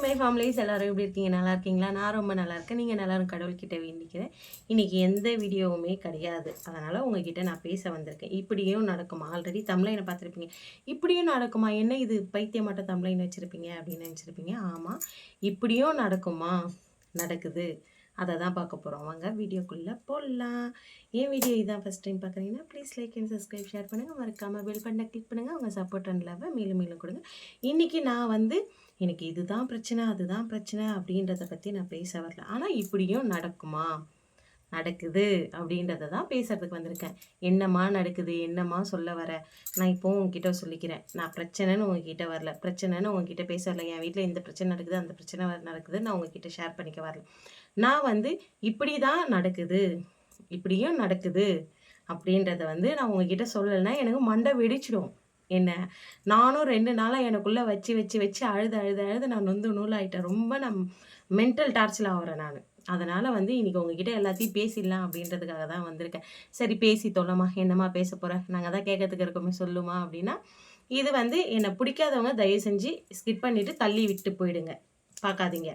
My families எல்லாரும் எப்படி இருக்கீங்க? நல்லா இருக்கீங்களா? நான் ரொம்ப நல்லா இருக்கேன். நீங்கள் எல்லாரும் கடவுள்கிட்ட வேண்டிக்கிறேன். இன்றைக்கி எந்த வீடியோவுமே கிடையாது. அதனால் உங்ககிட்ட நான் பேச வந்திருக்கேன். இப்படியும் நடக்குமா? ஆல்ரெடி தம்ப்லைனை பார்த்துருப்பீங்க. இப்படியும் நடக்குமா? என்ன இது பைத்தியமாட்ட தம்ப்லைன் வச்சுருப்பீங்க அப்படின்னு நினச்சிருப்பீங்க. ஆமாம், இப்படியும் நடக்குமா? நடக்குது. அதை தான் பார்க்க போகிறோம். வாங்க வீடியோக்குள்ளே போடலாம். என் வீடியோ இதான் ஃபஸ்ட் டைம் பார்க்குறீங்கன்னா please like and subscribe share பண்ணுங்கள். மறக்காமல் பெல் பட்டனை கிளிக் பண்ணுங்கள். உங்கள் சப்போர்ட் அண்ட் லவ்வை மேலும் மேலும் கொடுங்க. இன்றைக்கி நான் எனக்கு இதுதான் பிரச்சனை, அதுதான் பிரச்சனை அப்படின்றத பற்றி நான் பேச வரல. ஆனால் இப்படியும் நடக்குமா? நடக்குது அப்படின்றத தான் பேசுறதுக்கு வந்திருக்கேன். என்னம்மா நடக்குது? என்னம்மா சொல்ல வர? நான் இப்போ உங்ககிட்ட சொல்லிக்கிறேன். நான் பிரச்சனைன்னு உங்ககிட்ட வரல. பிரச்சனைன்னு உங்ககிட்ட பேச வரல. என் வீட்டில் இந்த பிரச்சனை நடக்குது, அந்த பிரச்சனை நடக்குது, நான் உங்ககிட்ட ஷேர் பண்ணிக்க வரல. நான் இப்படி தான் நடக்குது, இப்படியும் நடக்குது அப்படின்றத நான் உங்ககிட்ட சொல்லலைன்னா எனக்கு மண்டை வெடிச்சிடும். என்ன நானும் 2 நாளாக எனக்குள்ளே வச்சு வச்சு வச்சு அழுது அழுது அழுது நான் நொந்து நூலாயிட்டேன். ரொம்ப நான் மென்டல் டார்ச்சரில் ஆகிறேன் நான். அதனால் இன்றைக்கி உங்ககிட்ட எல்லாத்தையும் பேசிடலாம் அப்படின்றதுக்காக தான் வந்திருக்கேன். சரி பேசி தொல்லம்மா, என்னம்மா பேச போகிறேன், நாங்கள் தான் கேட்கறதுக்கு இருக்கோமே சொல்லுமா அப்படின்னா, இது என்னை பிடிக்காதவங்க தயவு செஞ்சு ஸ்கிப் பண்ணிவிட்டு தள்ளி விட்டு போயிடுங்க, பார்க்காதீங்க.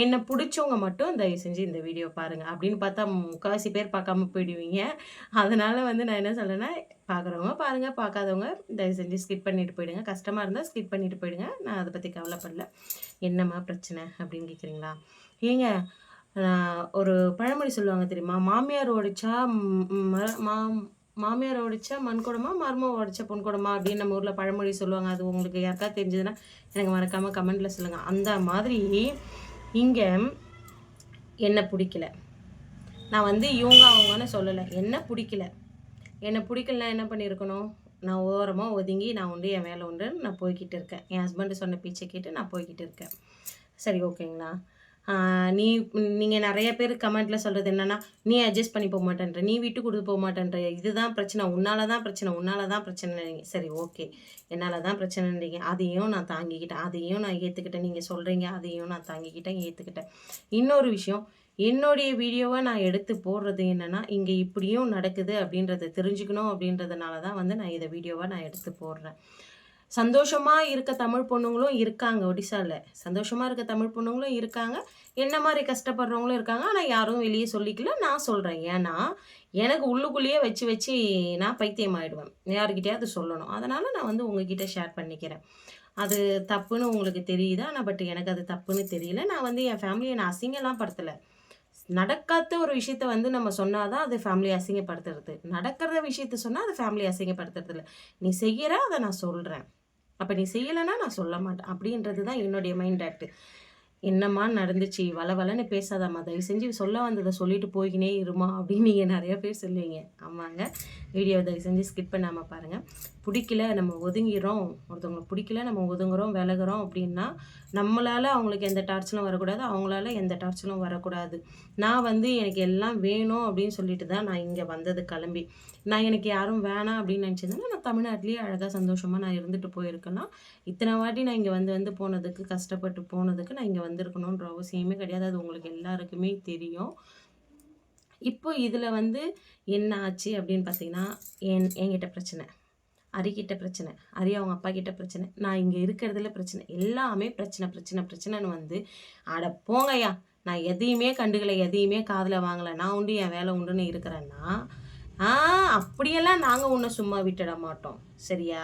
என்னை பிடிச்சவங்க மட்டும் தயவு செஞ்சு இந்த வீடியோ பாருங்கள். அப்படின்னு பார்த்தா முக்கால்வாசி பேர் பார்க்காம போயிடுவீங்க. அதனால் நான் என்ன சொல்கிறேன்னா, பார்க்குறவங்க பாருங்கள், பார்க்காதவங்க தயவு செஞ்சு ஸ்கிப் பண்ணிட்டு போயிடுங்க. கஷ்டமாக இருந்தால் ஸ்கிப் பண்ணிட்டு போயிடுங்க. நான் அதை பற்றி கவலைப்படல. என்னம்மா பிரச்சனை அப்படின்னு கேட்குறீங்களா? ஏங்க ஒரு பழமொழி சொல்லுவாங்க தெரியுமா? மாமியார் ஓடிச்சா மாமியார் ஓடிச்சா மண்குடமா, மருமக ஓடிச்சா பொன்குடமா அப்படின்னு நம்ம ஊரில் பழமொழி சொல்லுவாங்க. அது உங்களுக்கு யாருக்காவது தெரிஞ்சதுன்னா எனக்கு மறக்காமல் கமெண்ட்டில் சொல்லுங்கள். அந்த மாதிரி இங்கே என்ன பிடிக்கல. நான் இவங்க அவங்கன்னு சொல்லலை, என்ன பிடிக்கல. என்னை பிடிக்கலனா என்ன பண்ணியிருக்கணும்? நான் ஓரமாக ஒதுங்கி நான் உண்டு என் வேலை உண்டுன்னு நான் போய்கிட்டு இருக்கேன். என் ஹஸ்பண்டு சொன்ன பேச்சை கேட்டு நான் போய்கிட்டு இருக்கேன். சரி ஓகேங்களா? நீங்கள் நிறைய பேர் கமெண்ட்டில் சொல்கிறது என்னென்னா, நீ அட்ஜஸ்ட் பண்ணி போக மாட்டேன்ற, நீ விட்டு கொடுத்து போக மாட்டேன்ற, இதுதான் பிரச்சனை, உன்னால தான் பிரச்சனை, உன்னால தான் பிரச்சனைன்றீங்க. சரி ஓகே, என்னால் தான் பிரச்சனைன்றீங்க. அதையும் நான் தாங்கிக்கிட்டேன், அதையும் நான் ஏற்றுக்கிட்டேன். நீங்கள் சொல்கிறீங்க, அதையும் நான் தாங்கிக்கிட்டேன், ஏற்றுக்கிட்டேன். இன்னொரு விஷயம், என்னுடைய வீடியோவை நான் எடுத்து போடுறது என்னென்னா, இங்கே இப்படியும் நடக்குது அப்படின்றத தெரிஞ்சுக்கணும் அப்படின்றதுனால தான் நான் இதை வீடியோவை நான் எடுத்து போடுறேன். சந்தோஷமாக இருக்க தமிழ் பொண்ணுங்களும் இருக்காங்க ஒடிசாவில். சந்தோஷமாக இருக்க தமிழ் பொண்ணுங்களும் இருக்காங்க, என்ன மாதிரி கஷ்டப்படுறவங்களும் இருக்காங்க. ஆனால் யாரும் வெளியே சொல்லிக்கல. நான் சொல்கிறேன். ஏன்னா எனக்கு உள்ளுக்குள்ளேயே வச்சு வச்சு நான் பைத்தியம் ஆகிடுவேன். யாருக்கிட்டையாவது சொல்லணும். அதனால் நான் உங்ககிட்ட ஷேர் பண்ணிக்கிறேன். அது தப்புன்னு உங்களுக்கு தெரியுது. ஆனால் பட் எனக்கு அது தப்புன்னு தெரியல. நான் என் ஃபேமிலியை நான் அசிங்கம்லாம் படுத்தலை. நடக்காத ஒரு விஷயத்த நம்ம சொன்னாதான் அது ஃபேமிலி அசிங்கப்படுத்துறது. நடக்கிற விஷயத்த சொன்னால் அது ஃபேமிலி அசிங்கப்படுத்துறது இல்லை. நீ செய்கிற அதை நான் சொல்கிறேன். அப்போ நீ செய்யலைன்னா நான் சொல்ல மாட்டேன் அப்படின்றது தான் என்னுடைய மைண்ட் ஆக்ட். என்னம்மா நடந்துச்சு, வளவலன்னு பேசாதாம்மா, தயவு செஞ்சு சொல்ல வந்ததை சொல்லிட்டு போய்கினே இருமா அப்படின்னு நீங்கள் நிறைய பேர் சொல்லுவீங்க. ஆமாங்க, வீடியோ தயவு செஞ்சு ஸ்கிப் பண்ணாமல் பாருங்கள். பிடிக்கல நம்ம ஒதுங்கிறோம், ஒருத்தவங்களை பிடிக்கல நம்ம ஒதுங்குறோம் விலகுறோம் அப்படின்னா நம்மளால் அவங்களுக்கு எந்த டார்ச்சரும் வரக்கூடாது, அவங்களால எந்த டார்ச்சரும் வரக்கூடாது. நான் எனக்கு எல்லாம் வேணும் அப்படின்னு சொல்லிட்டு தான் நான் இங்கே வந்தது கிளம்பி. நான் எனக்கு யாரும் வேணாம் அப்படின்னு நினச்சிருந்தேன்னா நான் தமிழ்நாட்டிலேயே அழகாக சந்தோஷமாக நான் இருந்துட்டு போயிருக்கேன்னா, இத்தனை வாட்டி நான் இங்கே வந்து போனதுக்கு, கஷ்டப்பட்டு போனதுக்கு நான் இங்கே வந்திருக்கணுன்ற அவசியமே கிடையாது. அது உங்களுக்கு எல்லாருக்குமே தெரியும். இப்போ இதில் என்ன ஆச்சு அப்படின்னு பார்த்தீங்கன்னா, என்கிட்ட பிரச்சனை, அரிக்கிட்ட பிரச்சனை, அரி அவங்க அப்பா கிட்ட பிரச்சனை, நான் இங்கே இருக்கிறதுல பிரச்சனை, எல்லாமே பிரச்சனை பிரச்சனை பிரச்சனைன்னு அட போங்கய்யா, நான் எதையுமே கண்டுக்கலை, எதையுமே காதில் வாங்கலை, நான் உண்டு என் வேலை உண்டுன்னு இருக்கிறேன்னா, அப்படியெல்லாம் நாங்கள் உன்னை சும்மா விட்டுட மாட்டோம். சரியா?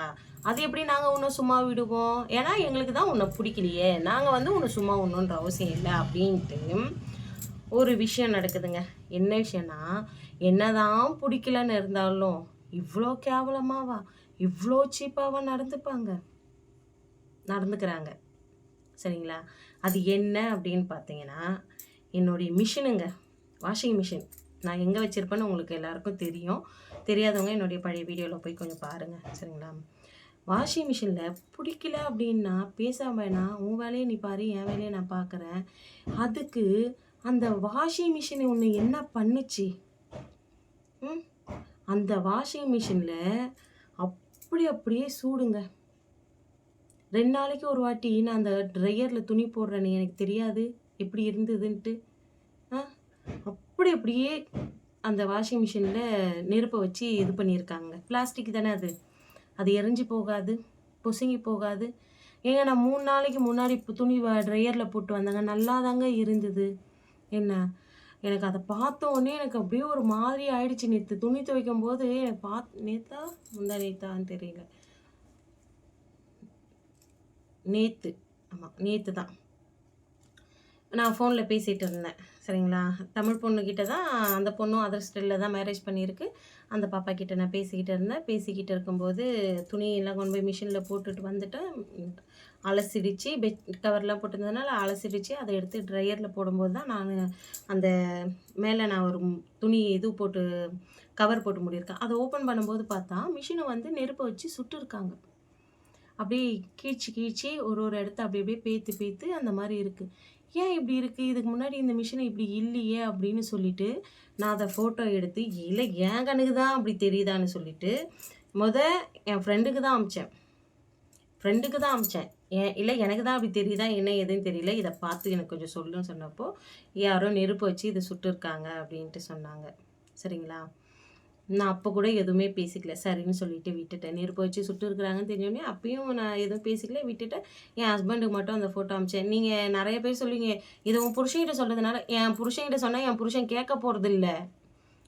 அது எப்படி நாங்கள் உன்னை சும்மா விடுவோம்? ஏன்னா எங்களுக்கு தான் உன்னை பிடிக்கலையே, நாங்கள் உன்னை சும்மா விடணுன்ற அவசியம் இல்லை அப்படின்ட்டு ஒரு விஷயம் நடக்குதுங்க. என்ன விஷயம்னா, என்னதான் பிடிக்கலன்னு இருந்தாலும் இவ்வளோ கேவலமாவா, இவ்வளோ சீப்பாவா நடந்துக்கிறாங்க. சரிங்களா? அது என்ன அப்படின்னு பார்த்தீங்கன்னா, என்னுடைய மிஷினுங்க, வாஷிங் மிஷின். நான் எங்கே வச்சுருப்பேன்னு உங்களுக்கு எல்லாருக்கும் தெரியும். தெரியாதவங்க என்னுடைய பழைய வீடியோவில் போய் கொஞ்சம் பாருங்கள். சரிங்களா? வாஷிங் மிஷினில் பிடிக்கல அப்படின்னா பேசாமனா, உன் வேலையை நீ பாரு, என் வேலையை நான் பார்க்குறேன். அதுக்கு அந்த வாஷிங் மிஷினை ஒன்று என்ன பண்ணுச்சு? அந்த வாஷிங் மிஷினில் அப்படியே சூடுங்க. 2 நாளைக்கு ஒரு வாட்டி நான் அந்த ட்ரையரில் துணி போடுறேன்னு எனக்கு தெரியாது எப்படி இருந்ததுன்ட்டு. அப்படியே அந்த வாஷிங் மிஷினில் நெருப்பை வச்சு இது பண்ணியிருக்காங்க. பிளாஸ்டிக் தானே அது, அது எரிஞ்சு போகாது, பொசுங்கி போகாது. ஏங்க நான் 3 நாளைக்கு முன்னாடி துணி ட்ரையரில் போட்டு வந்தேங்க. நல்லா தாங்க இருந்தது. என்ன, எனக்கு அத பார்த்தோனே எனக்கு அப்படியே ஒரு மாதிரி ஆயிடுச்சு. நேத்து துணி துவைக்கும்போது நேத்தா? முந்தா நேத்தான்னு தெரியல. நேத்து. ஆமா, நேத்து தான். நான் ஃபோன்ல பேசிட்டு இருந்தேன். சரிங்களா? தமிழ் பொண்ணுகிட்ட தான் அந்த பொண்ணும் அதர் ஸ்டேட்ல தான் மேரேஜ் பண்ணியிருக்கு. அந்த பாப்பா கிட்ட நான் பேசிக்கிட்டு இருந்தேன். பேசிக்கிட்டு இருக்கும்போது துணியெல்லாம் கொண்டு போய் மிஷின்ல போட்டுட்டு வந்துட்டேன். அலசிடுச்சு. கவர்லாம் போட்டிருந்ததுனால அலசிடுச்சு. அத எடுத்து ட்ரையர்ல போடும்போது தான் நானு அந்த மேல நான் ஒரு துணி இது போட்டு கவர் போட்டு மூடியிருக்கேன். அத ஓப்பன் பண்ணும்போது பார்த்தா, மிஷின வந்து நெருப்ப வச்சு சுட்டுருக்காங்க. அப்படியே கீழ்ச்சி ஒரு இடத்த அப்படி அப்படியே பேத்து அந்த மாரி இருக்கு. ஏன் இப்படி இருக்கு? இதுக்கு முன்னாடி இந்த மிஷின் இப்படி இல்லையே அப்படின்னு சொல்லிட்டு, நான் அத ஃபோட்டோ எடுத்து, இல்ல என் கண்ணுக்கு தான் அப்படி தெரியுதான்னு சொல்லிட்டு, மொத என் ஃப்ரெண்டுக்கு தான் அனுப்பிச்சேன். இல்ல எனக்கு தான் அப்படி தெரியுதா என்ன ஏதுன்னு தெரியல. இத பார்த்து எனக்கு கொஞ்சம் சொல்லுன்னு சொன்னப்போ, யாரோ நெருப்பு வச்சு இத சுட்டுருக்காங்க அப்படின்ட்டு சொன்னாங்க. சரிங்களா? நான் அப்போ கூட எதுவுமே பேசிக்கல. சரின்னு சொல்லிட்டு விட்டுட்டேன். நெருப்பு வச்சு சுட்டுருக்காங்கன்னு தெரிஞ்சோனே, அப்பயும் நான் எதுவும் பேசிக்கல, விட்டுட்டேன். என் ஹஸ்பண்டுக்கு மட்டும் அந்த ஃபோட்டோ அனுப்பிச்சேன். நீங்க நெறைய பேர் சொல்லுவீங்க, இத உன் புருஷன்கிட்ட சொல்றதுனால என் புருஷன்கிட்ட சொன்னா என் புருஷன் கேட்க போறதில்ல.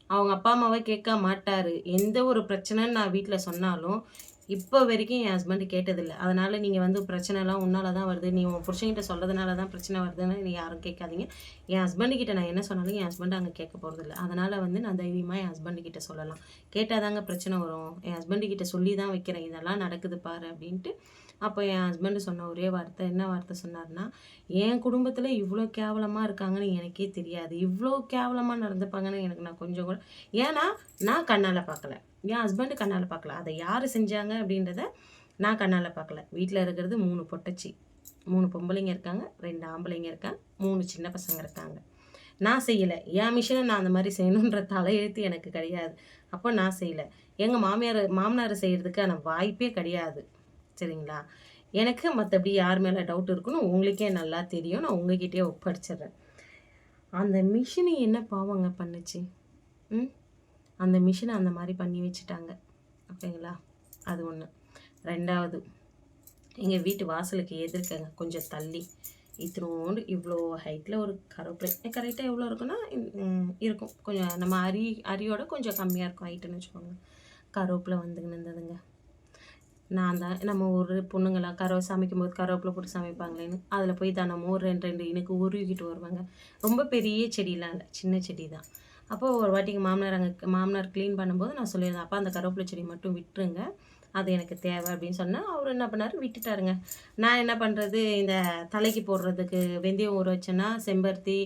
அவங்க அப்பா, அம்மாவ கேட்க மாட்டாரு. எந்த ஒரு பிரச்சனைன்னு நான் வீட்ல சொன்னாலும், இப்ப வரைக்கும் என் ஹஸ்பண்ட் கேட்டதில்ல. அதனால நீங்க வந்து பிரச்சனைலாம் உன்னால தான் வருது. நீ உன் புருஷன்கிட்ட சொல்றதுனால தான் பிரச்சனை வருதுன்னு நீ யாரும் கேட்காதீங்க. என் ஹஸ்பண்ட் கிட்ட நான் என்ன சொன்னாலும் என் ஹஸ்பண்ட் அங்க கேட்க போறதில்ல. அதனால வந்து நான் தைரியமா என் ஹஸ்பண்ட் கிட்ட சொல்லலாம். கேட்டா தாங்க பிரச்சனை வரும். என் ஹஸ்பண்ட் கிட்ட சொல்லி தான் வைக்கிறேன். இதெல்லாம் நடக்குது பாரு அப்படின்ட்டு. அப்போ என் ஹஸ்பண்ட் சொன்ன ஒரே வார்த்தை, என்ன வார்த்தை சொன்னாருன்னா, என் குடும்பத்தில இவ்ளோ கேவலமா இருக்காங்கன்னு எனக்கே தெரியாது. இவ்ளோ கேவலமா நடந்துப்பாங்கன்னு எனக்கு நான் கொஞ்சம் கூட ஏன்னா நான் கண்ணால பார்க்கல. என் ஹஸ்பண்ட் கண்ணால பார்க்கல. அத யாரு செஞ்சாங்க அப்படின்றத நான் கண்ணால பார்க்கல. வீட்ல இருக்கிறது 3 பொட்டச்சி. 3 பொம்பளைங்க இருக்காங்க, 2 ஆம்பளைங்க இருக்காங்க, 3 சின்ன பசங்க இருக்காங்க. நான் செய்யல. என் மிஷின நான் அந்த மாரி செய்யணுன்ற தலையெழுத்து எனக்கு கிடையாது. அப்போ நான் செய்யல. எங்க மாமனார் செய்றதுக்கான வாய்ப்பே கிடையாது. சரிங்களா? எனக்கு மத்தபடி யார் மேல டவுட் இருக்குன்னு உங்களுக்கே நல்லா தெரியும். நான் உங்ககிட்டயே ஒப்படைச்சிடுறேன். அந்த மிஷின் என்ன பாவங்க பண்ணுச்சு? ம். அந்த மிஷின அந்த மாரி பண்ணி வச்சுட்டாங்க. ஓகேங்களா? அது 1. 2வது எங்க வீட்டு வாசலுக்கு எதிர்க்கங்க கொஞ்சம் தள்ளி, இத்துணூண்டு இவ்ளோ ஹைட்ல ஒரு கருவேப்பிலை கரெக்ட்டா எவ்வளோ இருக்குன்னா, இருக்கும். கொஞ்சம் நம்ம அரியோட கொஞ்சம் கம்மியா இருக்கும் ஹைட்டுன்னு வச்சுக்கோங்க. கருவேப்பிலை வந்துன்னு இருந்ததுங்க. நான் தான் நம்ம ஊரு பொண்ணுங்கலாம் சமைக்கும்போது கருவேப்பிலை போட்டு சமைப்பாங்களேன்னு, அதில போய் தினமும் 2 இனுக்கு உருவிக்கிட்டு வருவேங்க. ரொம்ப பெரிய செடிலாம் இல்ல. சின்ன செடி தான். அப்போ ஒரு வாட்டி எங்க மாமனார் கிளீன் பண்ணும்போது நான் சொல்லியிருந்தேன், "அப்பா அந்த கருவேப்பிலை செடி மட்டும் விட்டுருங்க. அது எனக்கு தேவை." அப்படின்னு சொன்னா, அவரு என்ன பண்ணாரு, விட்டுட்டாருங்க. நான் என்ன பண்றது, இந்த தலைக்கு போடுறதுக்கு வெந்தயம் ஊற வச்சேன்னா, செம்பருத்தி,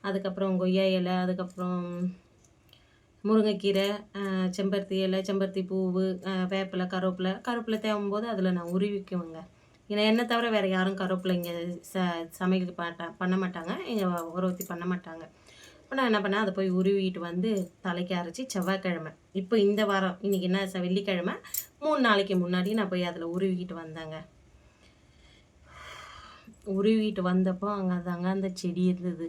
அதுக்கப்புறம் கொய்யா இலை, அதுக்கப்புறம் முருங்கைக்கீரை, செம்பருத்தி இலை, செம்பருத்தி பூவு, வேப்பிலை, கருவேப்பிலை தேவைம்போது அதில நான் உருவிக்குவேங்க. ஏன்னா என்ன தவிர வேறு யாரும் கருவேப்பிலை இங்கே சமையல் பண்ண மாட்டாங்க. எங்க ஓரவத்தி பண்ண மாட்டாங்க. அப்போ நான் என்ன பண்ணேன், அதை போய் உருவிட்டு வந்து தலைக்கு அரைச்சி செவ்வாய்க்கிழமை, இப்போ இந்த வாரம் இன்னைக்கு என்ன வெள்ளிக்கிழமை, 3 நாளைக்கு முன்னாடி நான் போய் அதில உருவிக்கிட்டு வந்தேங்க. உருவிட்டு வந்தப்போ அங்கே தாங்க அந்த செடி இருந்தது.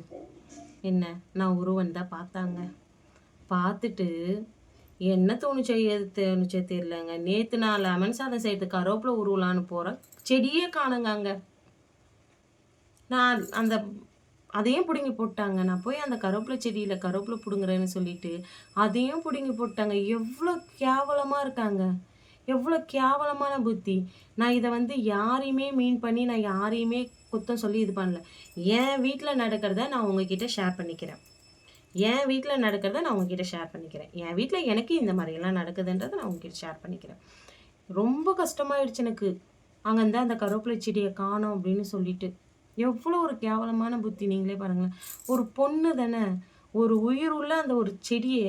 என்ன நான் உருவன் தான் பார்த்தாங்க. பார்த்துட்டு என்ன தோணுச்சோ எது தோணுச்சோ தெரியலங்க. நேத்து நான் லெமன் சாதம் செய்யறதுக்கு கருவேப்பிலை உருவலான்னு போறேன். செடியே காணுங்க அங்க. நான் அந்த அதையும் புடுங்கி போட்டாங்க. நான் போய் அந்த கருவேப்பிலை செடியில கருவேப்பிலை புடுங்குறேன்னு சொல்லிட்டு, அதையும் புடுங்கி போட்டாங்க. எவ்ளோ கேவலமா இருக்காங்க. எவ்ளோ கேவலமான புத்தி. நான் இத வந்து யாரையுமே மீன் பண்ணி நான் யாரையுமே குத்தம் சொல்லி இது பண்ணல. என் வீட்ல நடக்கிறத நான் உங்ககிட்ட ஷேர் பண்ணிக்கிறேன். என் வீட்ல நடக்கிறத நான் உங்ககிட்ட ஷேர் பண்ணிக்கிறேன். என் வீட்ல எனக்கு இந்த மாரியெல்லாம் நடக்குதுன்றத நான் உங்ககிட்ட ஷேர் பண்ணிக்கிறேன். ரொம்ப கஷ்டமாயிடுச்சு எனக்கு. அங்கருந்து அந்த கருவேப்பிலை செடிய காணோம் அப்படின்னு சொல்லிட்டு. எவ்வளோ ஒரு கேவலமான புத்தி நீங்களே பாருங்களேன். ஒரு பொண்ணு தானே, ஒரு உயிர் உள்ள அந்த ஒரு செடிய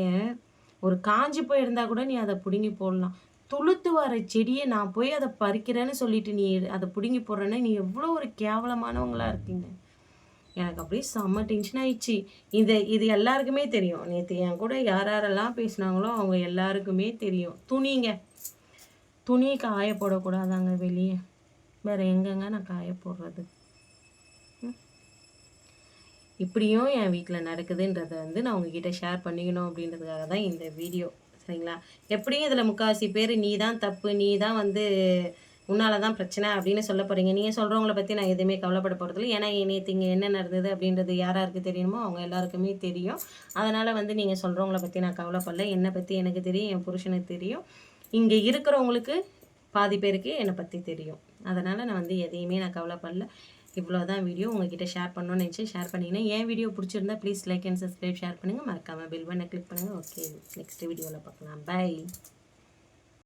ஒரு காஞ்சு போயிருந்தா கூட நீ அத புடுங்கி போடலாம். துளுத்து வர செடிய நான் போய் அத பறிக்கிறேன்னு சொல்லிட்டு நீ அத புடுங்கி போடுறேன்னா, நீ எவ்வளோ ஒரு கேவலமானவங்களா இருக்கீங்க. எனக்கு அப்படியே செம்ம டென்ஷன் ஆயிடுச்சு. இது எல்லாருக்குமே தெரியும். நேத்து என் கூட யாரெல்லாம் பேசினாங்களோ அவங்க எல்லாருக்குமே தெரியும். துணி காய போடக்கூடாதாங்க வெளிய. வேற எங்கங்க நான் காய போடுறது? இப்படியும் என் வீட்ல நடக்குதுன்றத வந்து நான் உங்ககிட்ட ஷேர் பண்ணிக்கணும் அப்படின்றதுக்காக தான் இந்த வீடியோ. சரிங்களா? எப்படியும் இதில முக்காவாசி பேர் நீ தான் தப்பு, நீ தான் வந்து உன்னால தான் பிரச்சனை அப்படின்னு சொல்ல போகிறீங்க. நீங்கள் சொல்கிறவங்கள பற்றி நான் எதுவுமே கவலைப்பட போகிறதில்ல. ஏன்னா நேற்று இங்கே என்ன நடந்தது அப்படின்றது யாருக்கு தெரியணுமோ அவங்க எல்லாருக்குமே தெரியும். அதனால் வந்து நீங்கள் சொல்கிறவங்கள பற்றி நான் கவலைப்படல. என்னை பற்றி எனக்கு தெரியும், என் புருஷனுக்கு தெரியும். இங்கே இருக்கிறவங்களுக்கு பாதி பேருக்கு என்னை பற்றி தெரியும். அதனால் நான் வந்து எதையுமே நான் கவலைப்படல. இவ்வளோ தான் வீடியோ உங்ககிட்ட ஷேர் பண்ணணும்னு நினச்சி ஷேர் பண்ணிங்கன்னா, என் வீடியோ பிடிச்சிருந்தா please like and subscribe share பண்ணுங்கள். மறக்காமல் பெல் பட்டனை கிளிக் பண்ணுங்கள். ஓகே, நெக்ஸ்ட் வீடியோவில் பார்க்கலாம். பை.